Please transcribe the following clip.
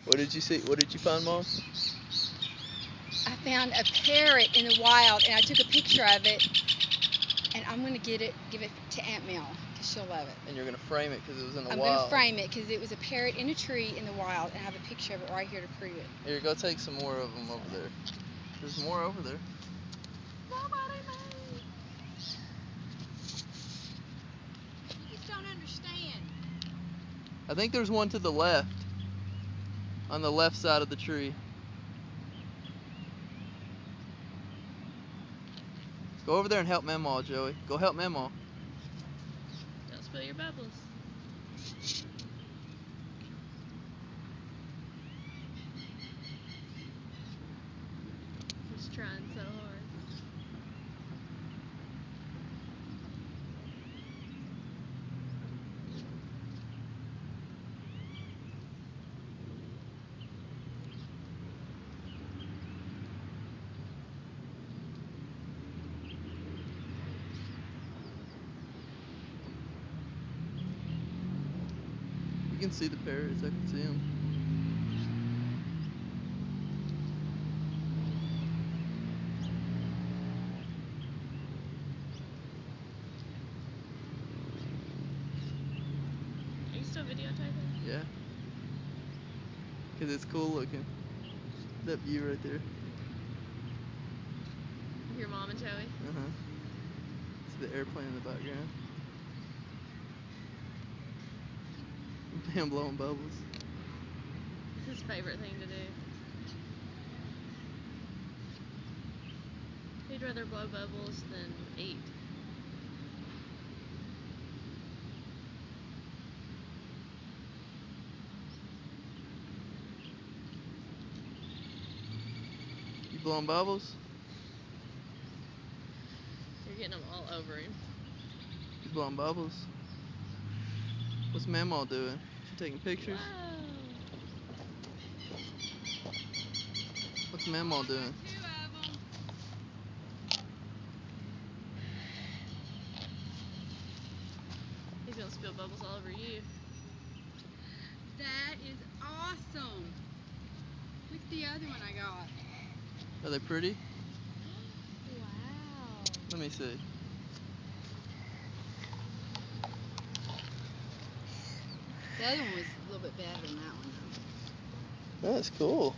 What did you see? What did you find, Mom? I found a parrot in the wild, and I took a picture of it, and I'm gonna give it to Aunt Mel because she'll love it. And you're gonna frame it because it was in the I'm wild. gonna frame it because it was a parrot in a tree in the wild, and I have a picture of it right here to prove it. Here, go take some more of them over there. There's more over there. Nobody move. You just don't understand. I think there's one to the left. On the left side of the tree. Go over there and help Mamaw, Joey. Go help Mamaw. Don't spill your bubbles. He's trying so hard. You can see the parrots. I can see them. Are you still videotaping? Yeah. Because it's cool looking. That view right there. Your mom and Joey? Uh-huh. See the airplane in the background. Man blowing bubbles. It's his favorite thing to do. He'd rather blow bubbles than eat. You blowing bubbles? You're getting them all over him. You blowing bubbles? What's Mamaw doing? She taking pictures? Whoa! What's Mamaw doing? Two of them. He's gonna spill bubbles all over you. That is awesome. Look at the other one I got. Are they pretty? Wow. Let me see. The other one was a little bit better than that one, though. That's cool.